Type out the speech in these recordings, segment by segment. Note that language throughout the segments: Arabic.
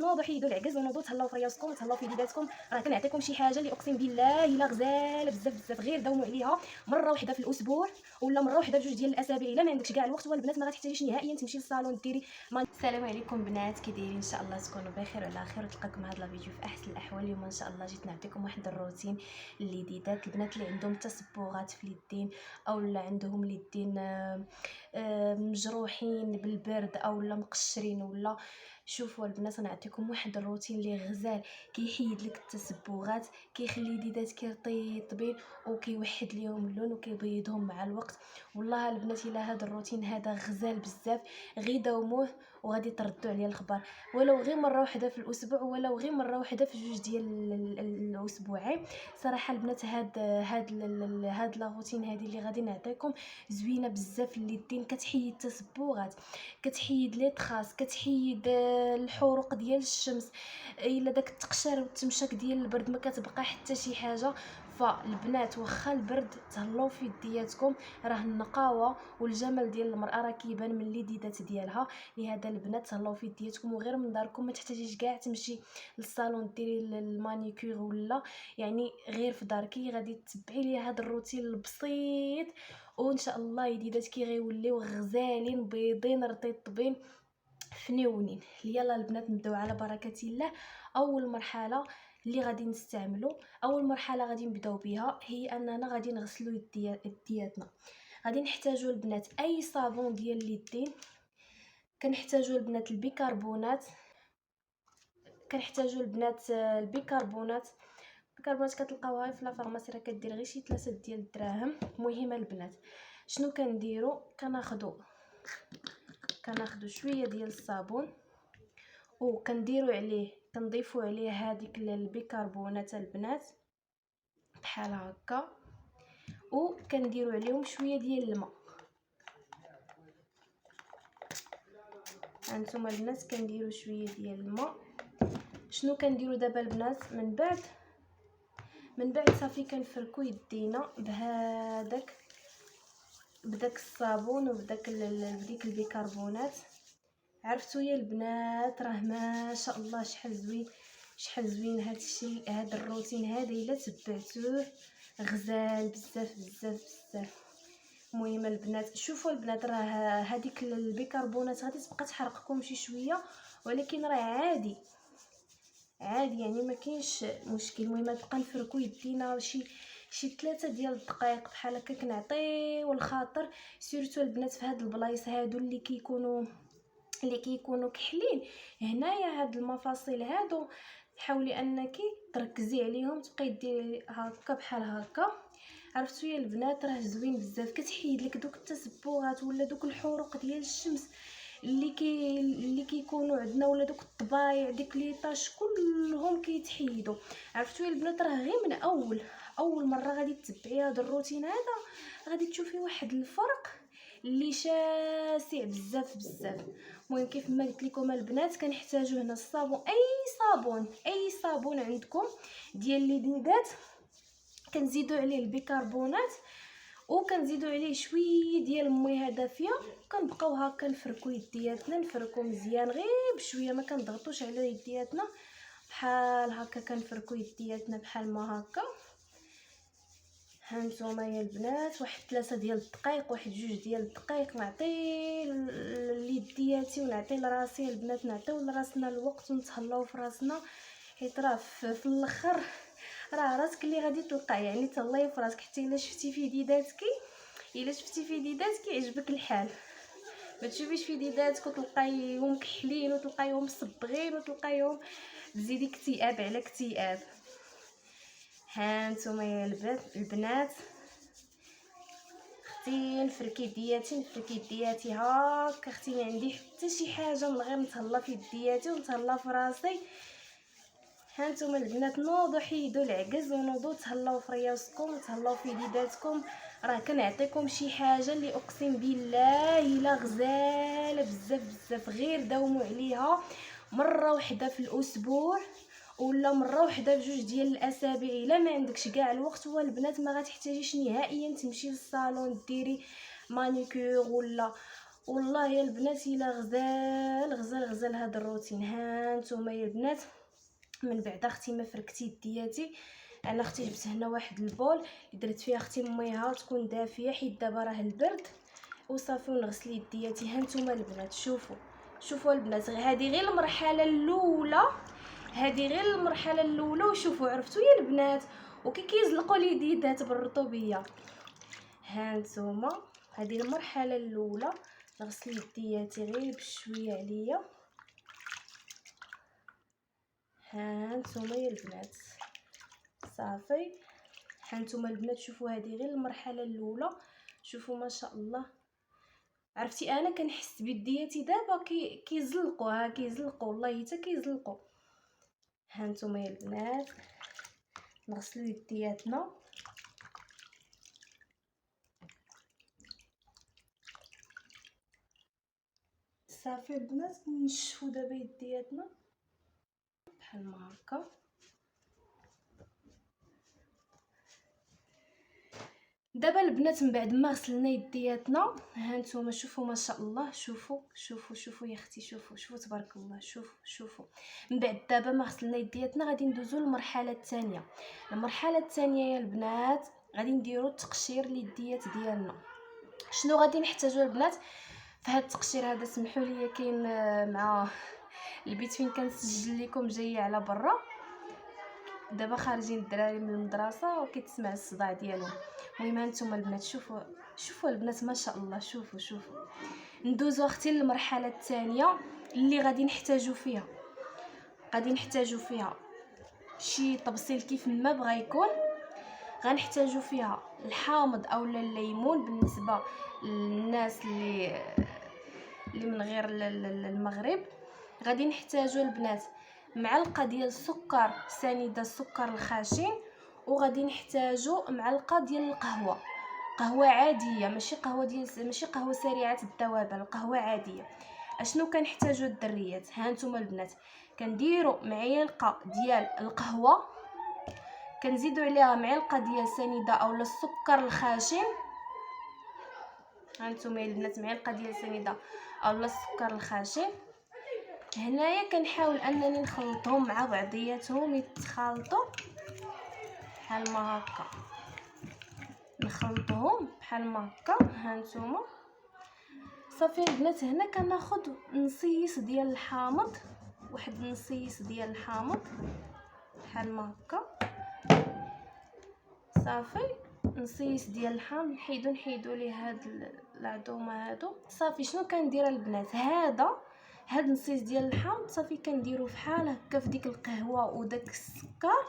نوضوا حيدوا العكز ونوضوا تهلاو في رياسكم وتهلاو في يديداتكم. راه كنعطيكم شي حاجه اللي اقسم بالله الا غزاله بزاف بزاف، غير داوموا عليها مره واحده في الاسبوع ولا مره واحده بجوج ديال الاسابيع. الا ما عندكش كاع الوقت والبنات ما غتحتاجيش نهائيا تمشي للصالون ديري السلام عليكم بنات، كي دايرين؟ ان شاء الله تكونوا بخير وعلى خير وتلقاكم هذا الفيديو في احسن الاحوال. اليوم ان شاء الله جيت نعطيكم واحد الروتين لليديدات، البنات اللي عندهم تصبغات في اليدين او اللي عندهم اليدين مجروحين بالبرد او لا مقشرين ولا. شوفوا البنات، نعطيكم واحد الروتين اللي غزال كيحيد لك التصبغات، كيخلي اليدات كيرطيبين وكيوحد ليهم اللون وكيبيضهم مع الوقت. والله البنات الا هذا الروتين هذا غزال بزاف، غير داوموه وغادي تردوا عليه الخبر، ولو غير مره واحده في الاسبوع ولو غير مره واحده في جوج ديال الاسبوعين. صراحه البنات هاد لا روتين هذه اللي غادي نعطيكم زوينه بزاف لليدين، كتحيد التصبغات، كتحيد لي طخاس، كتحيد الحروق ديال الشمس، الا داك التقشير والتمشاك ديال البرد ما كتبقى حتى شي حاجه. فالبنات واخا البرد تهلاو في يدياتكم، راه النقاوه والجمال ديال المراه راه كيبان من اليديدات ديالها. لهذا البنات تهلاو في يدياتكم وغير من داركم، ما تحتاجيش كاع تمشي للصالون ديري المانيكير ولا، يعني غير في داركي غادي تتبعي لي هذا الروتين البسيط وان شاء الله يديداتك غيوليو غزالين بيضين رطيبين فنيونين. يلا البنات نبداو على بركه الله. اول مرحله اللي غادي نستعملو، اول مرحله غادي نبداو بها هي اننا غادي نغسلو يدياتنا. غادي نحتاجو البنات اي صابون ديال اليدين، كنحتاجو البنات البيكربونات، كنحتاجو البنات البيكربونات كتلقاوها في لا فارماسي، راه كدير غير شي 3 ديال الدراهم. المهم البنات شنو كنديرو، كناخدو شويه ديال الصابون وكنديروا عليه كنضيفوا عليه هذيك البيكربونات البنات بحال هكا، وكنديروا عليهم شويه ديال الماء. هانتوما البنات كنديروا شويه ديال الماء. شنو كنديروا دابا البنات؟ من بعد صافي كنفركوا يدينا بداك الصابون بديك البيكربونات. عرفتوا يا البنات راه ما شاء الله شحال زوين هذا الشيء، هذا الروتين هذا الا تبعتوه غزال بزاف بزاف بزاف. المهم البنات شوفوا البنات، راه هذيك البيكربونات غادي تبقى تحرقكم شي شويه، ولكن راه عادي يعني ما كاينش مشكل. المهم تبقى نفركوا يدينا شي 3 ديال الدقائق بحال هكا، كنعطيو الخاطر سيرتو البنات في هاد البلايص هادو اللي كيكونوا كحلين. هنايا هاد المفاصل هادو حاولي انك تركزي عليهم، تبقاي ديري هكا بحال هكا. عرفتوا يا البنات راه زوين بزاف، كتحيد لك دوك التصبغات ولا دوك الحروق ديال الشمس اللي كيكونوا عندنا، ولا دوك الطبايع ديك لي طاش كلهم كيتحيدوا. عرفتوا يا البنات راه غير من اول مره غادي تتبعي هذا الروتين هذا غادي تشوفي واحد الفرق اللي شاسع بزاف بزاف. المهم كيف ما قلت لكم البنات كنحتاجو هنا الصابون، اي صابون عندكم ديال اليديدات، كنزيدوا عليه البيكربونات وكنزيدوا عليه شويه ديال المياه دافيه، كنبقاو هكا نفركوا يدياتنا، نفركوا مزيان غير بشويه، ما كنضغطوش على يدياتنا، بحال هكا كنفركوا يدياتنا بحال ما هكا. هانتوما يا البنات واحد 3 ديال الدقائق، واحد 2 ديال الدقائق، نعطي ليدياتي ونعطي لراسي البنات، نعطيو لراسنا الوقت ونتهلاو في راسنا، حيت راه في الاخر راه راسك اللي غادي تلقى، يعني تهلاي في راسك. حتى الا شفتي في يديداتك يعجبك الحال، ما تشوفيش في يديداتك وتلقايهم كحلين وتلقايهم مصبغين وتلقايهم تزيدي اكتئاب على اكتئاب. هانتوما يا البنات اختي نفركي يدياتي هكا، اختي ما عندي حتى شي حاجه من غير نتهلا في يدياتي ونتهلا في راسي. هانتوما البنات نوضوا حيدوا العكز ونوضوا تهلاو في رياسكم وتهلاو في يديداتكم. راه كنعطيكم شي حاجه اللي اقسم بالله الا غزاله بزاف بزاف، غير داوموا عليها مره واحده في الاسبوع ولا مره واحده بجوج ديال الاسابيع. الا ما عندكش كاع الوقت والبنات ما غتحتاجيش نهائيا تمشي للصالون ديري مانيكير والله يا البنات الا غزال غزال غزال هذا الروتين. ها نتوما يا البنات، من بعد اختي ما فركتي يدياتي، انا اختي جبت هنا واحد البول اللي درت فيها اختي ميها تكون دافيه حيت دابا راه البرد وصافي، ونغسل يدياتي. ها نتوما البنات شوفوا البنات، هذه غير المرحله الاولى، هذه غير المرحله الاولى. وشوفوا عرفتوا يا البنات، وكي كيزلقوا اليديدات بالرطوبيه. ها نتوما هذه المرحله الاولى، نغسل يدياتي غير بشويه عليا. ها نتوما يا البنات صافي. ها نتوما البنات شوفوا هذه غير المرحله الاولى. شوفوا ما شاء الله، عرفتي انا كنحس بيدياتي دابا كيزلقوا، كيزلقوا والله حتى كيزلقوا. ها نتوما يا البنات نغسلوا يدياتنا. صافي البنات نشفوا دابا يدياتنا بحال ما هكا. دابا البنات من بعد ما غسلنا يدياتنا، ها نتوما شوفوا ما شاء الله، شوفوا يا اختي، شوفوا تبارك الله. شوفوا من بعد دابا ما غسلنا يدياتنا غادي ندوزو للمرحله الثانيه. المرحله الثانيه يا البنات غادي نديرو التقشير لليديات ديالنا. شنو غادي نحتاجو البنات في هذا التقشير هذا؟ سمحوا لي كاين مع البيت فين كنسجل لكم جايه على برا، دابا خارجين الدراري من المدرسه وكيتسمع الصداع ديالهم. المهم هانتوما البنات شوفوا البنات ما شاء الله. شوفوا ندوزو اختي للمرحله الثانيه اللي غادي نحتاجو فيها شي طبسيل كيف ما بغا يكون. غنحتاجو فيها الحامض اولا الليمون بالنسبه للناس اللي من غير المغرب. غادي نحتاجو البنات معلقه ديال السكر سنيده، السكر الخاشن. وغادي نحتاجو معلقه ديال القهوه، قهوه عاديه ماشي قهوه سريعه الذوبان، قهوه عاديه. اشنو كنحتاجو الدريات؟ ها نتوما البنات كنديروا معلقه ديال القهوه، كنزيدوا عليها معلقه ديال سنيده اولا السكر الخاشن. هانتوما البنات معلقه ديال سنيده اولا السكر الخاشن. هنايا كنحاول انني نخلطهم مع بعضياتهم يتخلطوا بحال ما هكا، نخلطهم بحال ما هكا. هانتوما صافي البنات. هنا كناخذ نصيص ديال الحامض، واحد نصيص ديال الحامض بحال ما هكا. صافي نصيص ديال الحامض نحيدو ليه هاد العظومه هادو. صافي شنو كندير البنات، هاد نصيص ديال الحامض صافي كنديرو فحال هكا في ديك القهوه وداك السكر،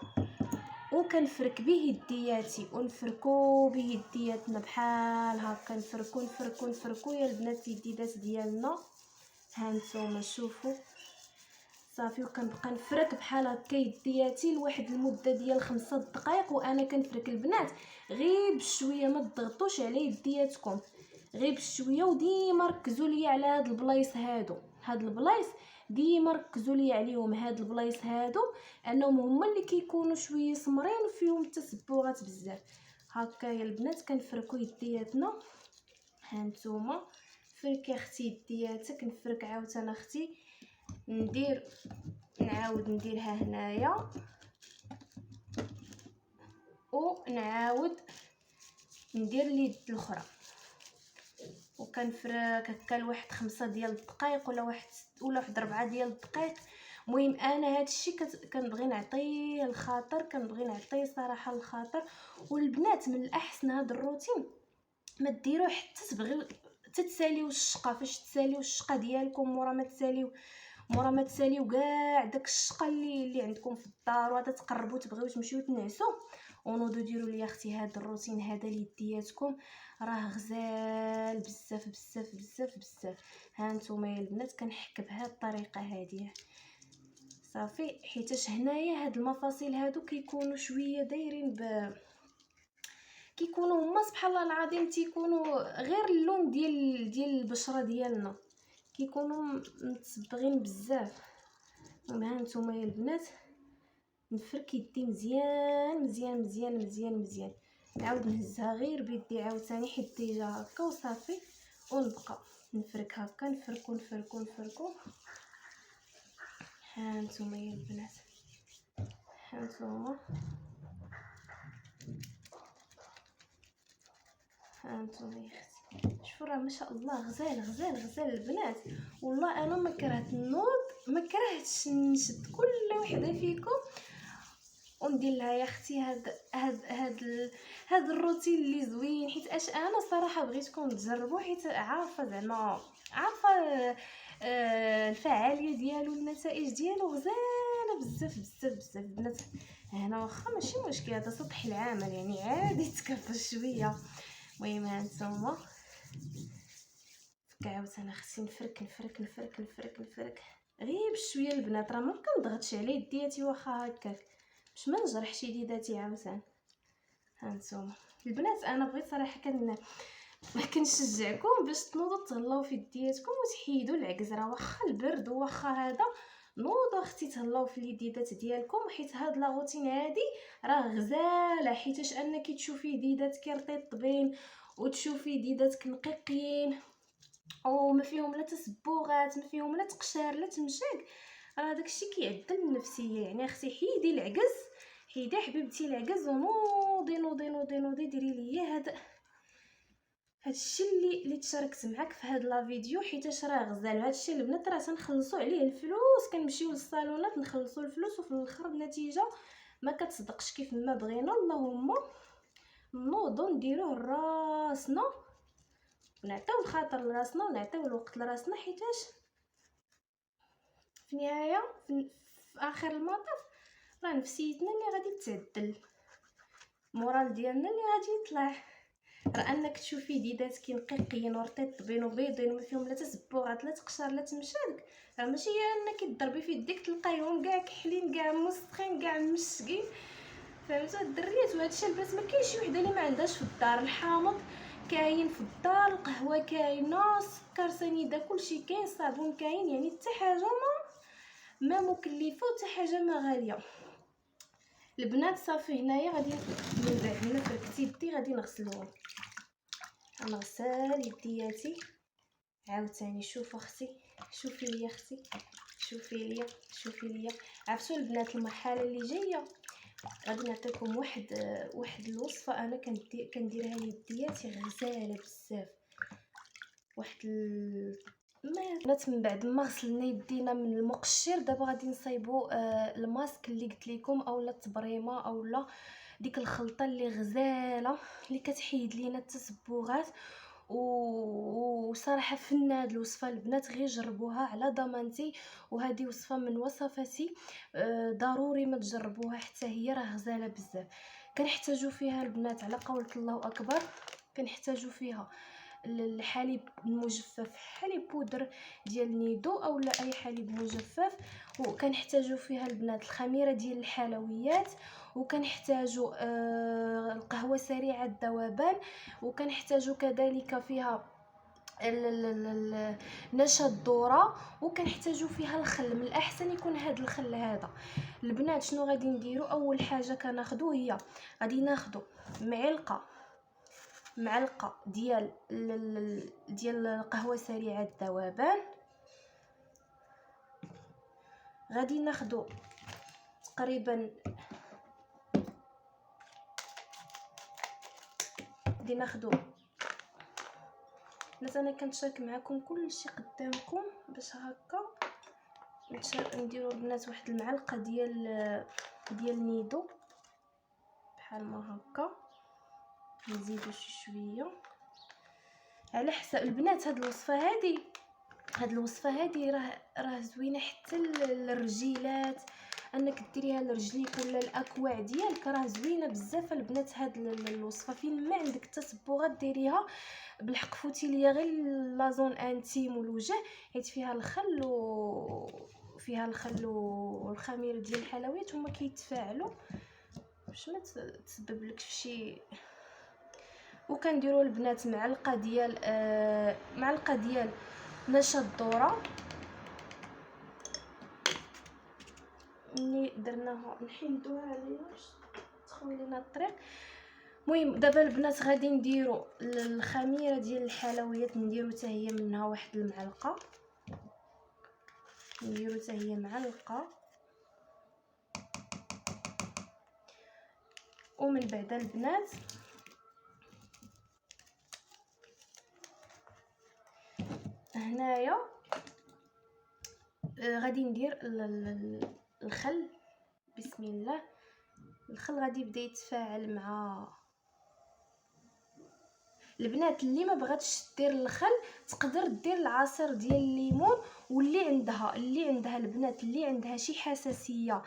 وكنفرك به يدياتي ونفركو به يدياتنا بحال هكا. نفركو يا البنات يديدات ديالنا. هانتوما شوفوا صافي. وكنبقى نفرك بحال هكا يدياتي لواحد المده ديال 5 دقائق. وانا كنفرك البنات غير بشويه، ما تضغطوش على يدياتكم، غير بشويه. وديما ركزوا لي على هاد البلايص هادو، هاد البلايص ديما ركزوا لي عليهم. هاد البلايص هادو انهم هما اللي كيكونوا شويه سمرين وفيهم تسبغات بزاف. هكا يا البنات كنفركوا يدياتنا. هانتوما فركي اختي يدياتك، نفرك عاوتاني اختي، نعاود نديرها هنايا ونعاود ندير اليد الاخرى، وكنفرك هكا لواحد 5 ديال الدقائق ولا واحد 4 ديال الدقائق. المهم انا هادشي كنبغي نعطيه الخاطر، كنبغي نعطيه صراحه الخاطر. والبنات من الاحسن هاد الروتين ما ديروه حتى تبغيو تتساليو الشقه. فاش تساليو الشقه ديالكم مورا ما تساليو كاع داك الشقه اللي عندكم في الدار وهذا، تقربوا تبغيو تمشيو تنعسوا، ونوضوا ديروا لي اختي هذا الروتين هذا ليدياتكم، راه غزال بزاف بزاف بزاف بزاف. ها نتوما يا البنات كنحك بهذه الطريقه هذه صافي. حيتاش هنايا هاد المفاصل هادو كيكونوا شويه دايرين كيكونوا هما سبحان الله العظيم تيكونوا غير اللون ديال البشره ديالنا، كيكونوا متصبغين بزاف. ها نتوما يا البنات نفرك يدي مزيان مزيان مزيان مزيان مزيان، نعاود نهزها غير بيدي عاوتاني حتى يجا هكا وصافي ونبقى. نفرك هكا، نفركو نفركو نفركو. ها نتوما يا البنات، ها نتوما، ها نتوما يا اختي، شوفوا راه ما شاء الله غزال غزال غزال البنات. والله انا ما كرهت النوض، ما كرهتش نشد كل وحده فيكم وندير لها يا اختي هاد الروتين اللي زوين، حيت انا صراحه بغيتكم تجربوا، حيت عارفه زعما عارفه الفعاليه ديالو، النتائج ديالو غزاله بزاف بزاف بزاف البنات. هنا واخا ماشي مشكل، هذا سطح العمل يعني عادي تكبر شويه. المهم هانتوما عاوتاني خصني نفرك نفرك نفرك نفرك نفرك غير بشويه البنات، راه ما كنضغطش على يدياتي واخا هكاك باش ما نجرحش يدياتي عاوتاني. هانتوما البنات انا بغيت صراحه كنشجعكم باش تنوضوا تهلاو في يدياتكم وتحيدوا العكز، راه واخا البرد واخا هذا، نوضوا اختي تهلاو في اليديدات ديالكم، حيت هاد لا روتين هادي راه غزاله، حيتاش انك تشوفي يديداتك رطيبين وتشوفي يديداتك نقيقين وما فيهم لا تسبوغات، ما فيهم لا تقشار لا تمشاك، راه داكشي كيعدل النفسيه. يعني اختي حيدي العكز، حيدي حبيبتي العكز ونوضي نوضي نوضي نوضي ديري ليا هادشي اللي تشاركت معاك في هاد لا فيديو، حيتاش راه غزال. هادشي البنات راه تنخلصوا عليه الفلوس، كنمشيو للصالونات نخلصوا الفلوس وفي الاخر النتيجه ما كتصدقش كيف ما بغينا. اللهم نوضوا نديروه لراسنا، نعطيو الخاطر لراسنا ونعطيو الوقت لراسنا، حيتاش في النهايه في اخر المطاف راه نفسيتنا اللي غادي تعدل، المورال ديالنا اللي غادي يطلع. راه انك تشوفي يديداتك نقيقين ورطيبين وبيضين وما فيهم لا تسبوغات لا تقشر لا تمشالك، راه ماشي هي انك تضربي في يديك تلقايهم كاع كحلين كاع مسخين كاع مشقين. فهمتوا الدريات؟ وهادشي البنات ما كاينش شي وحده اللي ما عندهاش في الدار. الحامض كاين في الدار، القهوه كاينه، السكر سنيده، كلشي كاين، الصابون كاين، يعني حتى حاجه ما مكلفه وحتى حاجه ما غاليه. البنات صافي هنايا غادي من بعد ما فركت يدي غادي نغسلهم، غنغسل يدياتي عاوتاني. شوفوا اختي، شوفي ليا اختي، شوفي ليا شوفي ليا. عرفتوا البنات المرحله اللي جايه غادي نعطيكم واحد الوصفه انا كنديرها ليدياتي غزاله بزاف. البنات من بعد ما غسلنا يدينا من المقشر، دابا غادي نصايبوا الماسك اللي قلت لكم، اولا التبريمه اولا ديك الخلطه اللي غزاله اللي كتحيد لينا التسبغات. وصراحه فن هاد الوصفه البنات، غير جربوها على ضمانتي، وهذه وصفه من وصفاتي، ضروري ما تجربوها حتى هي، راه غزاله بزاف. كنحتاجوا فيها البنات على قولة الله اكبر، كنحتاجوا فيها الحليب المجفف، حليب بودر ديال نيدو اولا اي حليب مجفف، وكنحتاجوا فيها البنات الخميره ديال الحلويات، وكنحتاجوا القهوه سريعه الذوبان، وكنحتاجوا كذلك فيها نشا الذره، وكنحتاجوا فيها الخل. من الاحسن يكون هذا الخل هذا. البنات شنو غادي نديروا؟ اول حاجه كناخذوا هي غادي ناخذوا معلقه ديال القهوه سريعه الذوبان، غادي ناخذوا تقريبا انا كنشارك معكم كلشي قدامكم باش هكا نديروا البنات واحد المعلقه ديال نيدو بحال ما هكا، نزيدوا شي شويه على حسب البنات. هاد الوصفه هذه راه زوينه حتى للرجيلات، انك ديريها لرجليك ولا الاكواع ديالك، راه زوينه بزاف البنات. هاد الوصفه فين ما عندك تسبغات ديريها بالحق، فوتي ليا غير لازون انتيم والوجه، حيت فيها الخل والخميره ديال الحلويات، هما كيتفاعلوا باش ما تسبب لك شي. وكنديروا البنات معلقه ديال نشا الذره، ملي درناها نحيدوها عليها باش تخوي لينا الطريق. المهم دابا البنات غادي نديرو الخميره ديال الحلويات، نديرو حتى هي منها واحد المعلقه، نديرو حتى هي معلقه. ومن بعد البنات هنايا غادي ندير الخل. بسم الله. الخل غادي يبدا يتفاعل مع البنات. اللي ما بغاتش دير الخل تقدر دير العصير ديال الليمون. واللي عندها البنات اللي عندها شي حساسيه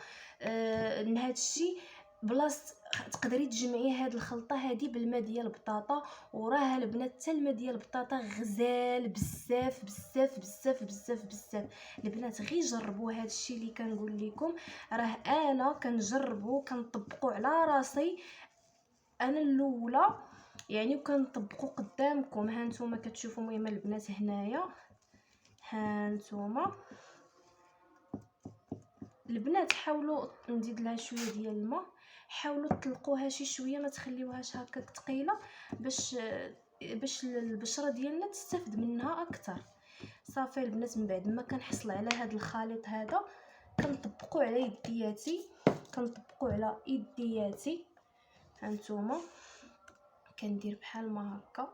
من هذا الشيء، بلاصه تقدري تجمعي هاد الخلطه هادي بالماء ديال البطاطا. وراه البنات حتى الماء ديال البطاطا غزال بزاف بزاف بزاف بزاف بزاف. البنات غير جربوا هاد الشيء اللي كنقول لكم، راه انا كنجربو كنطبقو على راسي انا الاولى يعني، وكنطبقو قدامكم. ها نتوما كتشوفوا. المهم البنات هنايا ها نتوما البنات حاولوا نزيد لها شويه ديال الماء، حاولوا تطلقوها شي شويه، ما تخليوهاش هكاك ثقيله، باش البشره ديالنا تستافد منها اكثر. صافي البنات من بعد ما كنحصل على هذا الخليط هذا كنطبقوا على يدياتي، ها نتوما كندير بحال ما هكا.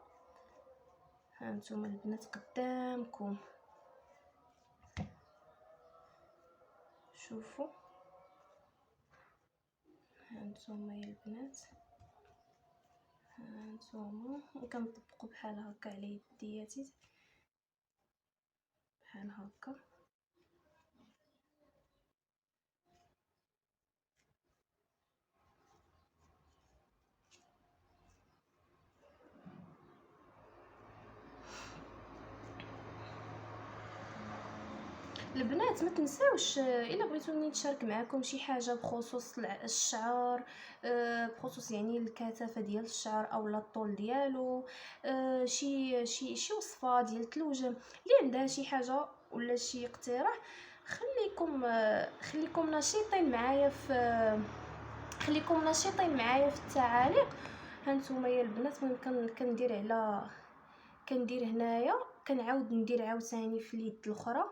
ها نتوما البنات قدامكم شوفوا. ها نتوما يا البنات، ها نتوما كنطبقوا بحال هكا على يدياتي بحال هكا. البنات ما تنساوش الا بغيتوني نشارك معكم شي حاجه بخصوص الشعر، بخصوص يعني الكثافه ديال الشعر اولا الطول ديالو، شي وصفه ديال الثلوجه اللي عندها شي حاجه ولا شي اقتراح، خليكم نشيطين معايا في التعاليق. هانتوما يا البنات ممكن كندير هنايا، كنعاود ندير عاوتاني في اليد الاخرى.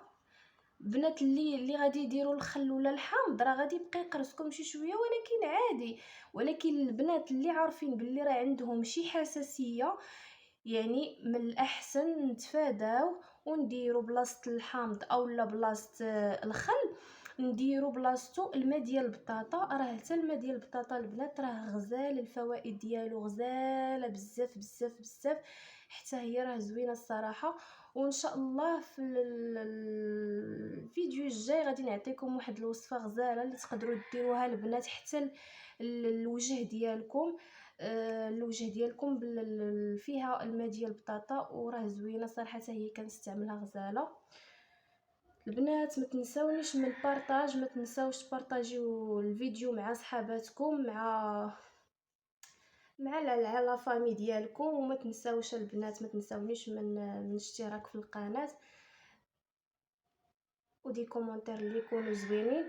بنات اللي غادي يديروا الخل ولا الحامض راه غادي يبقى يقرصكم شي شويه، ولكن عادي. ولكن البنات اللي عارفين باللي راه عندهم شي حساسيه، يعني من الاحسن نتفاداو ونديروا بلاصه الحامض اولا بلاصه الخل نديروا بلاصتو الماء ديال البطاطا. راه حتى الماء ديال البطاطا البنات راه غزال، الفوائد ديالو غزاله بزاف بزاف بزاف، حتى هي راه زوينه الصراحه. وان شاء الله في الفيديو الجاي غادي نعطيكم واحد الوصفه غزاله اللي تقدروا ديروها البنات حتى الوجه ديالكم. الوجه ديالكم فيها الماء ديال البطاطا وراه زوينه صراحه، هي كنستعملها غزاله. البنات ما تنساونيش من البارطاج، ما تنساوش تبارطاجيو الفيديو مع صحاباتكم، مع لا فامي ديالكم. وما تنساوش البنات، ما تنساونيش من الاشتراك في القناه ودي كومونتير اللي يكونوا زوينين.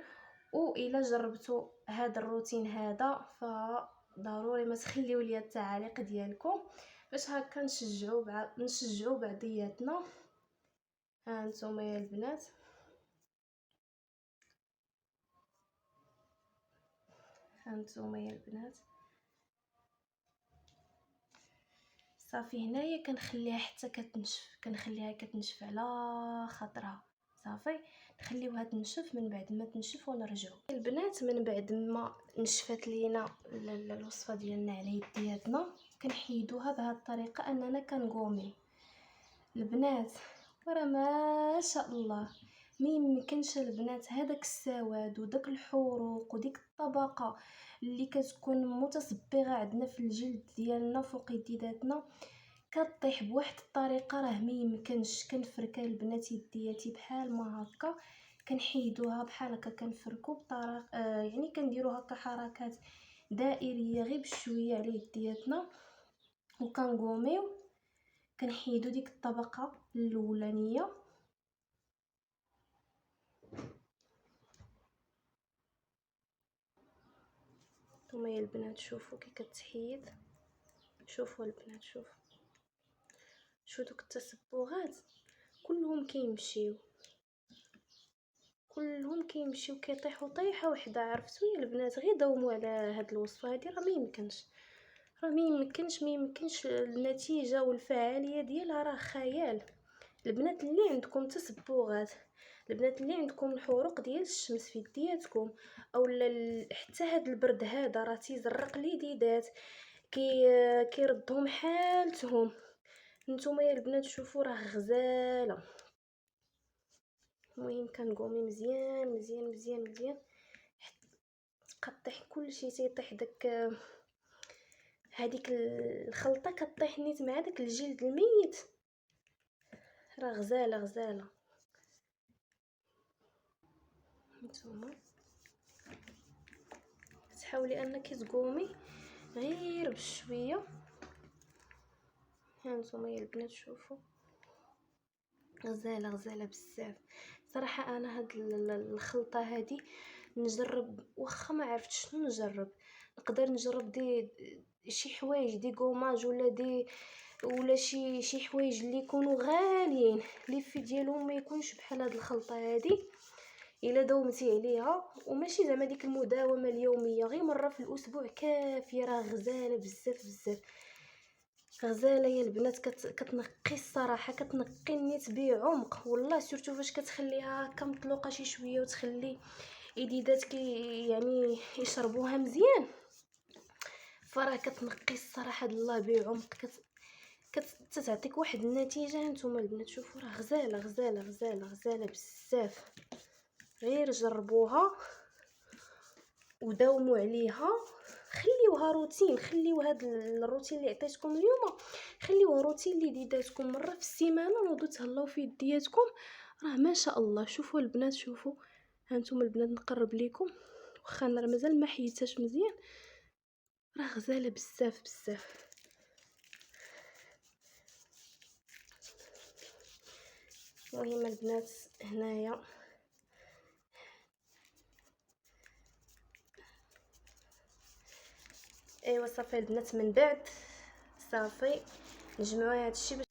والا جربتوا هذا الروتين هذا فضروري ما تخليو لي التعاليق ديالكم باش هكا نشجعوا بعضياتنا. ها نتوما يا البنات، ها نتوما يا البنات. صافي هنايا كنخليها حتى كتنشف على خاطرها. صافي نخليوها تنشف، من بعد ما تنشف ونرجعوا البنات. من بعد ما نشفت لينا الوصفه ديالنا على يدياتنا كنحيدوها بهذه الطريقه اننا كنقومي البنات. راه ما شاء الله ما يمكنش البنات هذاك السواد وداك الحروق وديك الطبقه اللي كتكون متصبغه عندنا في الجلد ديالنا فوق يديداتنا كطيح بواحد الطريقه راه ما يمكنش. كنفركها البنات يدياتي بحال ما هكا، كنحيدوها بحال هكا كنفركو بطريقه يعني كنديروا هكا حركات دائريه غير بشويه على يدياتنا وكنقوميو كنحيدو ديك الطبقه الاولانيه. نتوما يا البنات شوفوا كي كتحيد شوفوا البنات، شوفوا دوك التصبغات كلهم كيمشيو كيطيحوا طيحه وحده. عرفتوا يا البنات، غير داوموا على هاد الوصفه هادي، راه ما يمكنش النتيجه والفعاليه ديالها راه خيال. البنات اللي عندكم تصبغات، البنات اللي عندكم الحروق ديال الشمس في يدياتكم، او حتى هاد البرد هذا راه تيزرق اليديدات، كيردهم حالتهم. نتوما يا البنات شوفوا راه غزاله. المهم كنقومي مزيان مزيان مزيان مزيان حتى طيح كلشي، تيطيح داك هذيك الخلطه كطيح نيت مع داك الجلد الميت، راه غزاله. نتوما تحاولي انك تقومي غير بشويه. ها نتوما يا البنات شوفوا غزاله بزاف. صراحه انا هاد الخلطه هادي نجرب، واخا ما عرفتش شنو نجرب، نقدر نجرب شي حوايج دي غوماج ولا شي حوايج اللي يكونوا غاليين، اللي في ديالهم ما يكونش بحال هاد الخلطه هادي. الا داومتي عليها وماشي زعما ديك المداومه اليوميه، غير مره في الاسبوع كافيه، راه غزاله بزاف غزاله يا البنات. كتنقي الصراحه، كتنقي النيت بعمق والله، سورتو فاش كتخليها هكا مطلوقه شي شويه وتخلي ايديدات يعني يشربوها مزيان، فراه كتنقي الصراحه د الله بعمق، كتعطيك واحد النتيجه. نتوما البنات شوفوا راه غزاله بزاف. غير جربوها وداوموا عليها، خليوها روتين، خليو هاد الروتين اللي عطيتكم اليوم خليوها روتين اللي ديداتكم مره في السيمانه، نوضوا تهلاو في يدياتكم، راه ما شاء الله. شوفوا البنات شوفوا، هانتوما البنات نقرب لكم، واخا انا مازال ما حيدتهاش مزيان، راه غزاله بزاف. المهم البنات هنايا ايوا صافي البنات، من بعد صافي نجمعوا هادشي باش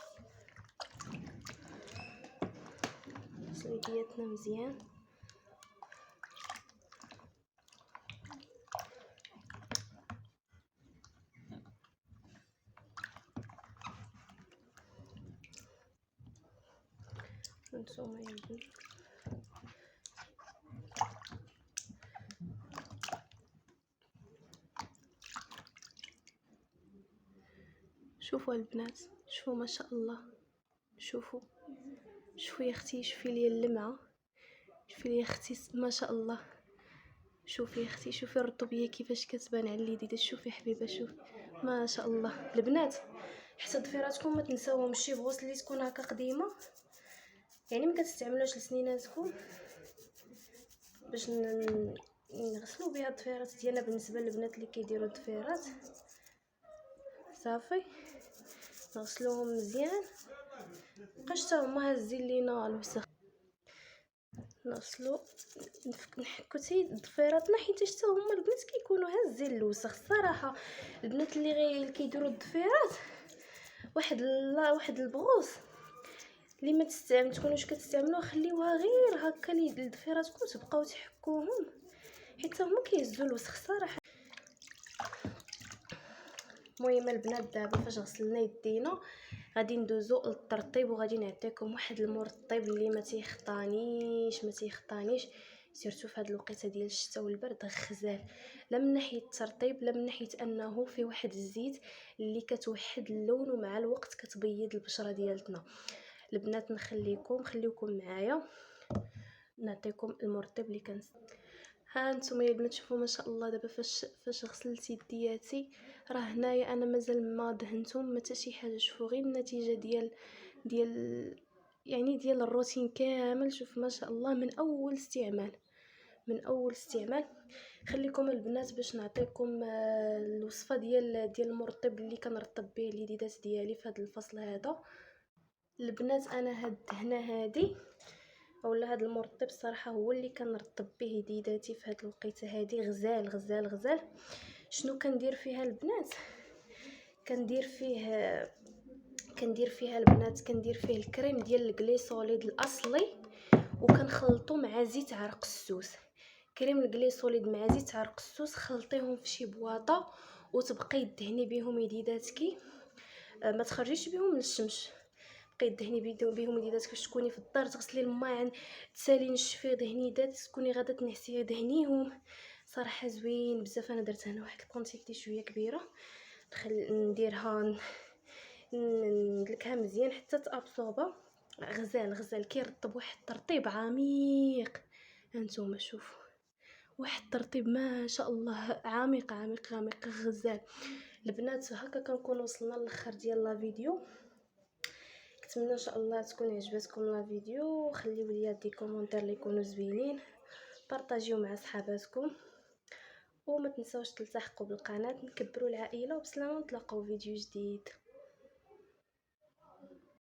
يدياتنا مزيان. نتوما يا البنات شوفوا البنات، شوفوا ما شاء الله، شوفوا يا اختي، شوفي لي اللمعه، شوفي لي يا اختي ما شاء الله، شوفي يا اختي، شوفي الرطوبيه كيفاش كتبان على اليديد، شوفي حبيبه، شوفي ما شاء الله. البنات حتى ضفيراتكم ما تنساوهمش، شي بوص اللي تكون هكا قديمه يعني ما كتستعملوش لسنيناتكم باش نغسلوا بها الضفيرات ديالنا. بالنسبه للبنات اللي كيديروا الضفيرات صافي نغسلوهم مزيان، مابقاش حتى هما هازين لينا الوسخ، نغسلو نحكو تي ضفيراتنا، حيت حتى هما البنات كيكونوا هازين الوسخ. الصراحه البنات اللي غير كيديروا الضفيرات، واحد البغوص اللي ما تكونوش كتستعملوها، خليوها غير هكا لضفيراتكم تبقاو تحكوهم، حيت هما كيهزوا الوسخ صراحه. المهم البنات دابا فاش غسلنا يدينا غادي ندوزو للترطيب، وغادي نعطيكم واحد المرطب اللي ما تيخطانيش سيرتو في هاد الوقيته ديال الشتاء والبرد، غزال لا من ناحيه الترطيب لا من ناحيه انه فيه واحد الزيت اللي كتوحد اللون، ومع الوقت كتبيض البشره ديالتنا. البنات خليكم معايا نعطيكم المرطب اللي ها انتم يا البنات شوفوا ما شاء الله. دابا فاش غسلت يدياتي، راه هنايا انا مازال ما دهنتهم ما حتى شي حاجه. شوفوا غير النتيجه ديال الروتين كامل. شوف ما شاء الله من اول استعمال. خليكم البنات باش نعطيكم الوصفه ديال المرطب اللي كنرطب به اليديدات ديالي في هذا الفصل هذا. البنات انا هاد الدهنه هادي اولا هاد المرطب الصراحه هو اللي كنرطب به يديداتي في هاد الوقيته هادي، غزال. شنو كندير فيها البنات؟ كندير فيه البنات، كندير فيه الكريم ديال الكليسوليد الاصلي وكنخلطو مع زيت عرق السوس. كريم الكليسوليد مع زيت عرق السوس خلطيهم في شي بواطه وتبقاي دهني بهم يديداتكي، ما تخرجيش بهم من الشمس، بقيت دهني بهم يديداتك باش تكوني في الدار تغسلي الماعن تسالي نشفي دهني يدات تكوني غادا تنعسي دهنيهم. صراحه زوين بزاف. انا درت هنا واحد الكونتيتي شويه كبيره، نديرها ندلكها مزيان حتى تابصوبه. غزال كيرطب واحد الترطيب عميق. هانتوما شوفوا واحد الترطيب ما شاء الله، عميق عميق عميق غزال. البنات هكا كنكون وصلنا للاخر ديال لا فيديو. كنتمنى ان شاء الله تكون عجبتكم لا فيديو. خليو ليا دي كومونتير اللي يكونوا زوينين، بارطاجيو مع صحاباتكم، وما تنساوش تلتحقوا بالقناه. نكبروا العائله وبسلامه، نتلاقاو فيديو جديد.